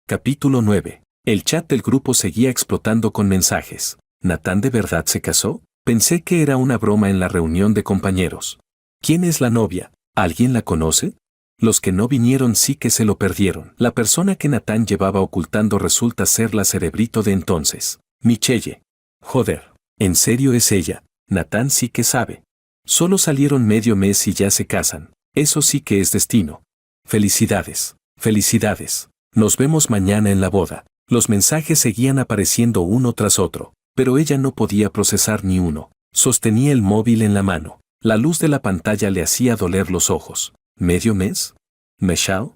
Capítulo 9. El chat del grupo seguía explotando con mensajes. ¿Natán de verdad se casó? Pensé que era una broma en la reunión de compañeros. ¿Quién es la novia? ¿Alguien la conoce? Los que no vinieron sí que se lo perdieron. La persona que Natán llevaba ocultando resulta ser la cerebrito de entonces. Michelle. Joder, ¿en serio es ella? Natán sí que sabe. Solo salieron medio mes y ya se casan. Eso sí que es destino. Felicidades, felicidades. Nos vemos mañana en la boda. Los mensajes seguían apareciendo uno tras otro, pero ella no podía procesar ni uno. Sostenía el móvil en la mano. La luz de la pantalla le hacía doler los ojos. ¿Medio mes? ¿Michelle?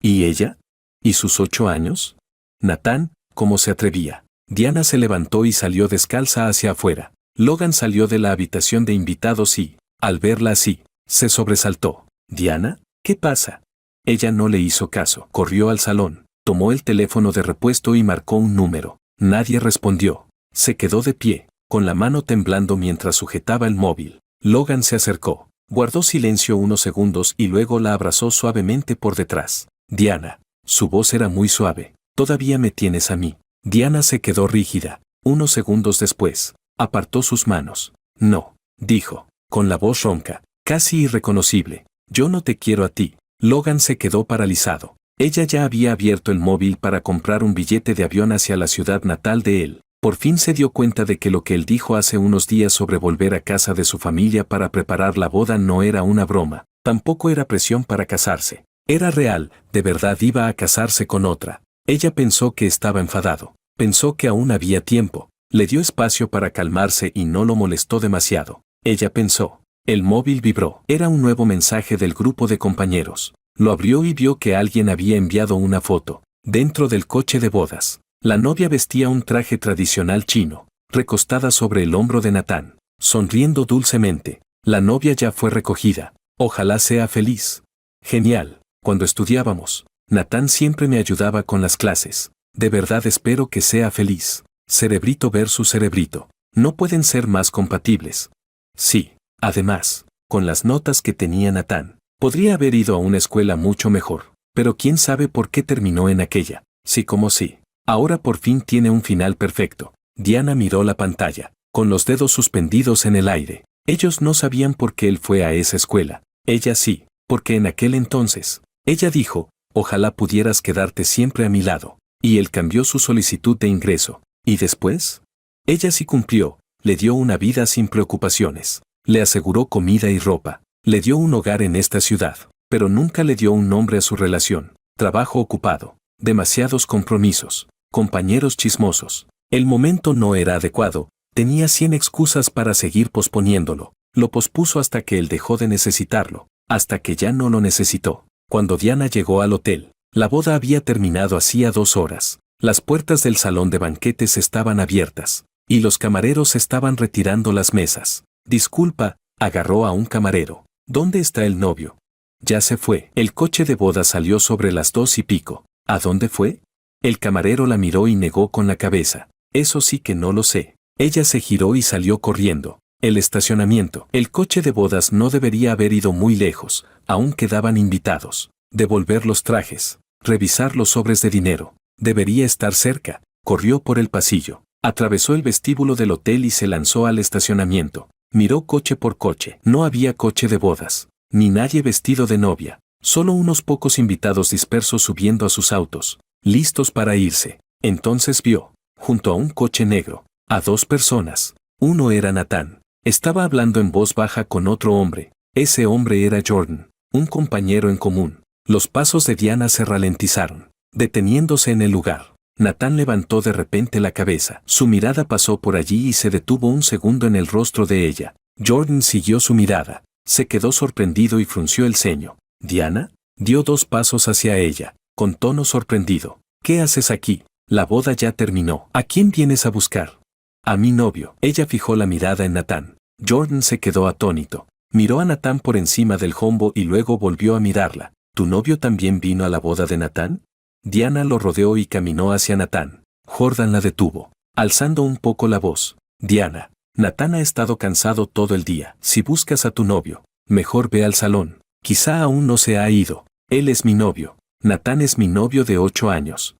¿Y ella? ¿Y sus 8 años? Natán, ¿cómo se atrevía? Diana se levantó y salió descalza hacia afuera. Logan salió de la habitación de invitados y, al verla así, se sobresaltó. ¿Diana? ¿Qué pasa? Ella no le hizo caso. Corrió al salón, tomó el teléfono de repuesto y marcó un número. Nadie respondió. Se quedó de pie, con la mano temblando mientras sujetaba el móvil. Logan se acercó, guardó silencio unos segundos y luego la abrazó suavemente por detrás. Diana. Su voz era muy suave. ¿Todavía me tienes a mí? Diana se quedó rígida. Unos segundos después, apartó sus manos. No, dijo, con la voz ronca, casi irreconocible. Yo no te quiero a ti. Logan se quedó paralizado. Ella ya había abierto el móvil para comprar un billete de avión hacia la ciudad natal de él. Por fin se dio cuenta de que lo que él dijo hace unos días sobre volver a casa de su familia para preparar la boda no era una broma, tampoco era presión para casarse. Era real, de verdad iba a casarse con otra. Ella pensó que estaba enfadado, pensó que aún había tiempo, le dio espacio para calmarse y no lo molestó demasiado. Ella pensó. El móvil vibró. Era un nuevo mensaje del grupo de compañeros. Lo abrió y vio que alguien había enviado una foto. Dentro del coche de bodas, la novia vestía un traje tradicional chino, recostada sobre el hombro de Natán, sonriendo dulcemente. La novia ya fue recogida. Ojalá sea feliz. Genial. Cuando estudiábamos, Natán siempre me ayudaba con las clases. De verdad espero que sea feliz. Cerebrito versus cerebrito. No pueden ser más compatibles. Sí. Además, con las notas que tenía Natán, podría haber ido a una escuela mucho mejor, pero quién sabe por qué terminó en aquella. Sí como sí. Ahora por fin tiene un final perfecto. Diana miró la pantalla, con los dedos suspendidos en el aire. Ellos no sabían por qué él fue a esa escuela. Ella sí, porque en aquel entonces, ella dijo, ojalá pudieras quedarte siempre a mi lado. Y él cambió su solicitud de ingreso. ¿Y después? Ella sí cumplió, le dio una vida sin preocupaciones. Le aseguró comida y ropa, le dio un hogar en esta ciudad, pero nunca le dio un nombre a su relación. Trabajo ocupado, demasiados compromisos, compañeros chismosos. El momento no era adecuado, tenía 100 excusas para seguir posponiéndolo. Lo pospuso hasta que él dejó de necesitarlo, hasta que ya no lo necesitó. Cuando Diana llegó al hotel, la boda había terminado hacía 2 horas. Las puertas del salón de banquetes estaban abiertas, y los camareros estaban retirando las mesas. Disculpa, agarró a un camarero. ¿Dónde está el novio? Ya se fue. El coche de boda salió sobre las 2:15. ¿A dónde fue? El camarero la miró y negó con la cabeza. Eso sí que no lo sé. Ella se giró y salió corriendo. El estacionamiento. El coche de bodas no debería haber ido muy lejos. Aún quedaban invitados. Devolver los trajes. Revisar los sobres de dinero. Debería estar cerca. Corrió por el pasillo. Atravesó el vestíbulo del hotel y se lanzó al estacionamiento. Miró coche por coche. No había coche de bodas, ni nadie vestido de novia. Solo unos pocos invitados dispersos subiendo a sus autos, listos para irse. Entonces vio, junto a un coche negro, a 2 personas. Uno era Natán. Estaba hablando en voz baja con otro hombre. Ese hombre era Jordan, un compañero en común. Los pasos de Diana se ralentizaron, deteniéndose en el lugar. Natán levantó de repente la cabeza. Su mirada pasó por allí y se detuvo un segundo en el rostro de ella. Jordan siguió su mirada. Se quedó sorprendido y frunció el ceño. ¿Diana? Dio 2 pasos hacia ella, con tono sorprendido. ¿Qué haces aquí? La boda ya terminó. ¿A quién vienes a buscar? A mi novio. Ella fijó la mirada en Natán. Jordan se quedó atónito. Miró a Natán por encima del hombro y luego volvió a mirarla. ¿Tu novio también vino a la boda de Natán? Diana lo rodeó y caminó hacia Natán. Jordan la detuvo, alzando un poco la voz. Diana, Natán ha estado cansado todo el día. Si buscas a tu novio, mejor ve al salón. Quizá aún no se ha ido. Él es mi novio. Natán es mi novio de 8 años.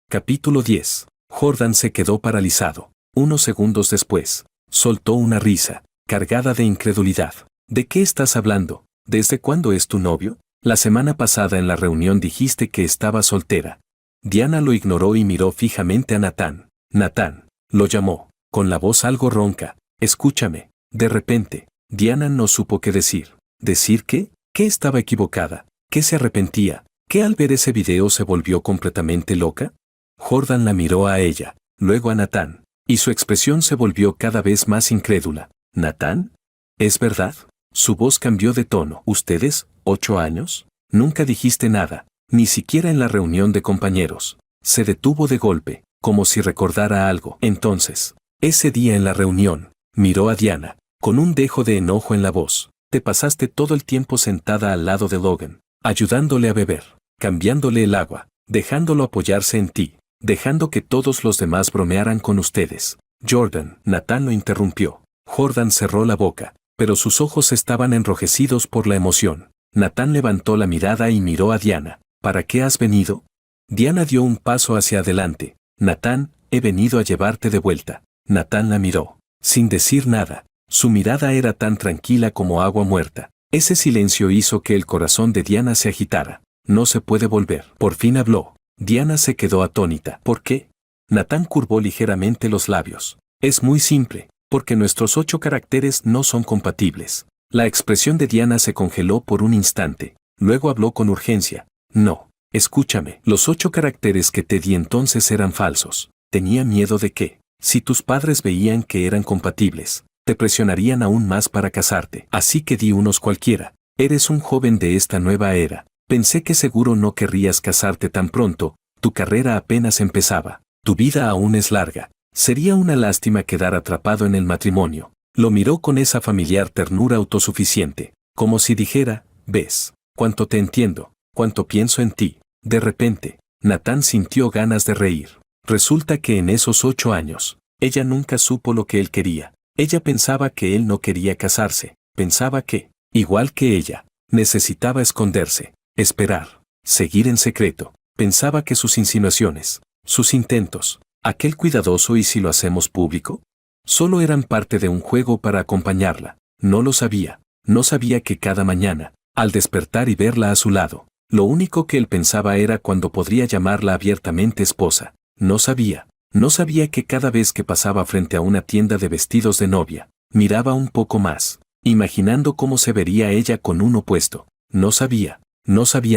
Capítulo 10. Jordan se quedó paralizado. Unos segundos después, soltó una risa, cargada de incredulidad. ¿De qué estás hablando? ¿Desde cuándo es tu novio? La semana pasada en la reunión dijiste que estaba soltera. Diana lo ignoró y miró fijamente a Natán. Natán, lo llamó, con la voz algo ronca. Escúchame. De repente, Diana no supo qué decir. ¿Decir qué? ¿Qué estaba equivocada? ¿Qué se arrepentía? ¿Qué al ver ese video se volvió completamente loca? Jordan la miró a ella, luego a Natán, y su expresión se volvió cada vez más incrédula. ¿Natán? ¿Es verdad? Su voz cambió de tono. ¿Ustedes, 8 años? Nunca dijiste nada, ni siquiera en la reunión de compañeros. Se detuvo de golpe, como si recordara algo. Entonces, ese día en la reunión, miró a Diana, con un dejo de enojo en la voz. Te pasaste todo el tiempo sentada al lado de Logan, ayudándole a beber, cambiándole el agua, dejándolo apoyarse en ti, dejando que todos los demás bromearan con ustedes. Jordan, Natán lo interrumpió. Jordan cerró la boca, pero sus ojos estaban enrojecidos por la emoción. Natán levantó la mirada y miró a Diana. ¿Para qué has venido? Diana dio un paso hacia adelante. Natán, he venido a llevarte de vuelta. Natán la miró, sin decir nada. Su mirada era tan tranquila como agua muerta. Ese silencio hizo que el corazón de Diana se agitara. No se puede volver. Por fin habló. Diana se quedó atónita. ¿Por qué? Natán curvó ligeramente los labios. Es muy simple, porque nuestros 8 caracteres no son compatibles. La expresión de Diana se congeló por un instante. Luego habló con urgencia. No, escúchame. Los 8 caracteres que te di entonces eran falsos. Tenía miedo de que, si tus padres veían que eran compatibles, te presionarían aún más para casarte. Así que di unos cualquiera. Eres un joven de esta nueva era. Pensé que seguro no querrías casarte tan pronto. Tu carrera apenas empezaba. Tu vida aún es larga. Sería una lástima quedar atrapado en el matrimonio. Lo miró con esa familiar ternura autosuficiente, como si dijera, ves, cuánto te entiendo, cuánto pienso en ti. De repente, Natán sintió ganas de reír. Resulta que en esos 8 años, ella nunca supo lo que él quería. Ella pensaba que él no quería casarse, pensaba que, igual que ella, necesitaba esconderse, esperar, seguir en secreto. Pensaba que sus insinuaciones, sus intentos, aquel cuidadoso ¿y si lo hacemos público? Solo eran parte de un juego para acompañarla. No lo sabía. No sabía que cada mañana, al despertar y verla a su lado, lo único que él pensaba era cuando podría llamarla abiertamente esposa. No sabía que cada vez que pasaba frente a una tienda de vestidos de novia, miraba un poco más, imaginando cómo se vería ella con uno puesto. No sabía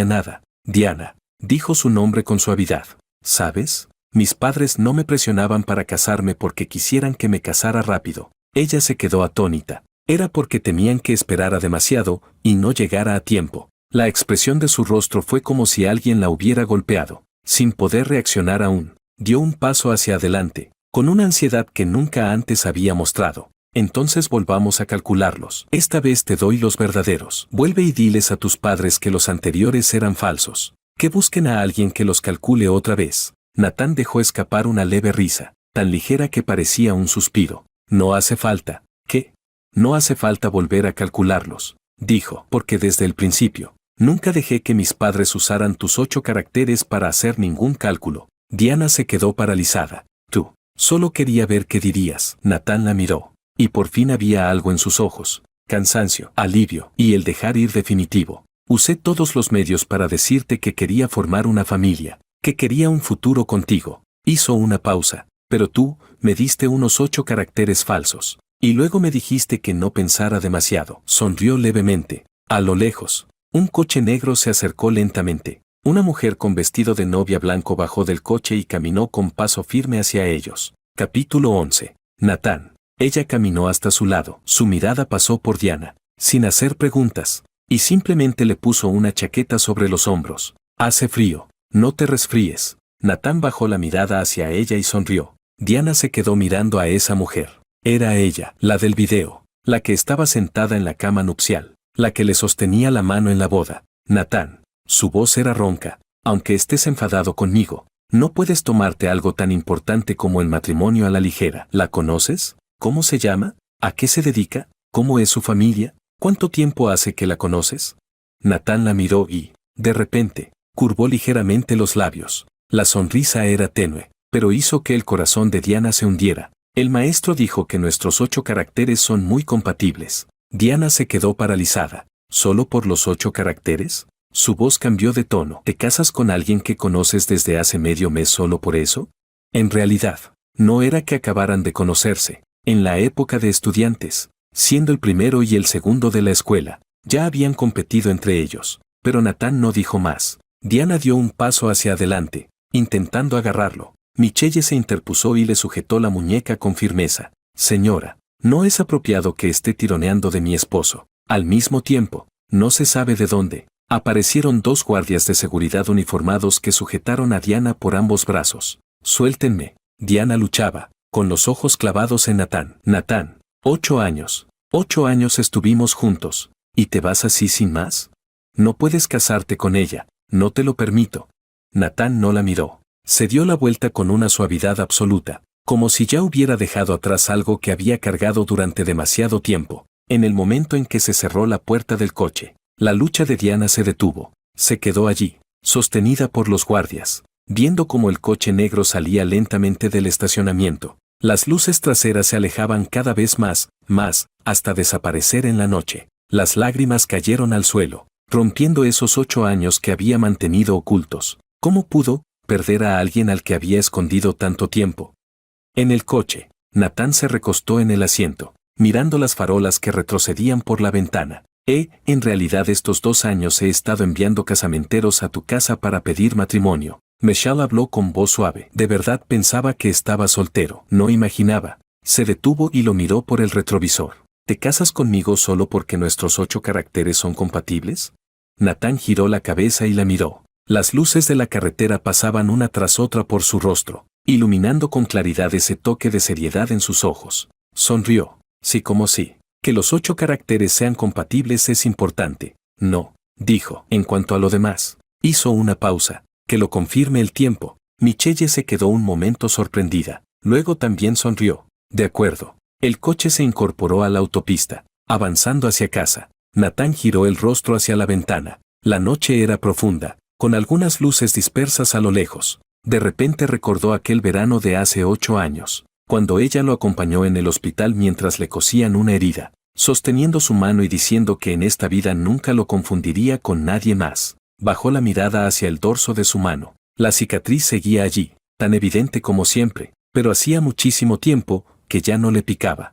nada. Diana, dijo su nombre con suavidad. ¿Sabes? Mis padres no me presionaban para casarme porque quisieran que me casara rápido. Ella se quedó atónita. Era porque temían que esperara demasiado y no llegara a tiempo. La expresión de su rostro fue como si alguien la hubiera golpeado. Sin poder reaccionar aún, dio un paso hacia adelante, con una ansiedad que nunca antes había mostrado. Entonces volvamos a calcularlos. Esta vez te doy los verdaderos. Vuelve y diles a tus padres que los anteriores eran falsos. Que busquen a alguien que los calcule otra vez. Natán dejó escapar una leve risa, tan ligera que parecía un suspiro. No hace falta. ¿Qué? No hace falta volver a calcularlos, dijo, porque desde el principio, nunca dejé que mis padres usaran tus 8 caracteres para hacer ningún cálculo. Diana se quedó paralizada. Tú, solo quería ver qué dirías. Natán la miró, y por fin había algo en sus ojos. Cansancio, alivio, y el dejar ir definitivo. Usé todos los medios para decirte que quería formar una familia, que quería un futuro contigo. Hizo una pausa, pero tú, me diste unos 8 caracteres falsos. Y luego me dijiste que no pensara demasiado. Sonrió levemente. A lo lejos, un coche negro se acercó lentamente. Una mujer con vestido de novia blanco bajó del coche y caminó con paso firme hacia ellos. Capítulo 11. Natán. Ella caminó hasta su lado. Su mirada pasó por Diana, sin hacer preguntas, y simplemente le puso una chaqueta sobre los hombros. Hace frío. No te resfríes. Natán bajó la mirada hacia ella y sonrió. Diana se quedó mirando a esa mujer. Era ella, la del video, la que estaba sentada en la cama nupcial, la que le sostenía la mano en la boda. Natán, su voz era ronca. Aunque estés enfadado conmigo, no puedes tomarte algo tan importante como el matrimonio a la ligera. ¿La conoces? ¿Cómo se llama? ¿A qué se dedica? ¿Cómo es su familia? ¿Cuánto tiempo hace que la conoces? Natán la miró y, de repente, curvó ligeramente los labios. La sonrisa era tenue, pero hizo que el corazón de Diana se hundiera. El maestro dijo que nuestros 8 caracteres son muy compatibles. Diana se quedó paralizada. ¿Solo por los 8 caracteres? Su voz cambió de tono. ¿Te casas con alguien que conoces desde hace medio mes solo por eso? En realidad, no era que acabaran de conocerse. En la época de estudiantes, siendo el primero y el segundo de la escuela, ya habían competido entre ellos. Pero Natán no dijo más. Diana dio un paso hacia adelante, intentando agarrarlo. Michelle se interpuso y le sujetó la muñeca con firmeza. Señora, no es apropiado que esté tironeando de mi esposo. Al mismo tiempo, no se sabe de dónde, aparecieron 2 guardias de seguridad uniformados que sujetaron a Diana por ambos brazos. Suéltenme. Diana luchaba, con los ojos clavados en Natán. Natán, 8 años. 8 años estuvimos juntos. ¿Y te vas así sin más? No puedes casarte con ella, no te lo permito. Natán no la miró. Se dio la vuelta con una suavidad absoluta, como si ya hubiera dejado atrás algo que había cargado durante demasiado tiempo. En el momento en que se cerró la puerta del coche, la lucha de Diana se detuvo. Se quedó allí, sostenida por los guardias, viendo cómo el coche negro salía lentamente del estacionamiento. Las luces traseras se alejaban cada vez más, hasta desaparecer en la noche. Las lágrimas cayeron al suelo, rompiendo esos 8 años que había mantenido ocultos. ¿Cómo pudo perder a alguien al que había escondido tanto tiempo? En el coche, Natán se recostó en el asiento, mirando las farolas que retrocedían por la ventana. En realidad estos 2 años he estado enviando casamenteros a tu casa para pedir matrimonio. Michelle habló con voz suave. De verdad pensaba que estaba soltero. No imaginaba. Se detuvo y lo miró por el retrovisor. ¿Te casas conmigo solo porque nuestros 8 caracteres son compatibles? Natán giró la cabeza y la miró. Las luces de la carretera pasaban una tras otra por su rostro, iluminando con claridad ese toque de seriedad en sus ojos. Sonrió. Sí, como sí. Que los 8 caracteres sean compatibles es importante. No, dijo. En cuanto a lo demás, hizo una pausa. Que lo confirme el tiempo. Michelle se quedó un momento sorprendida. Luego también sonrió. De acuerdo. El coche se incorporó a la autopista, avanzando hacia casa. Natán giró el rostro hacia la ventana. La noche era profunda, con algunas luces dispersas a lo lejos. De repente recordó aquel verano de hace 8 años, cuando ella lo acompañó en el hospital mientras le cosían una herida, sosteniendo su mano y diciendo que en esta vida nunca lo confundiría con nadie más. Bajó la mirada hacia el dorso de su mano. La cicatriz seguía allí, tan evidente como siempre, pero hacía muchísimo tiempo que ya no le picaba.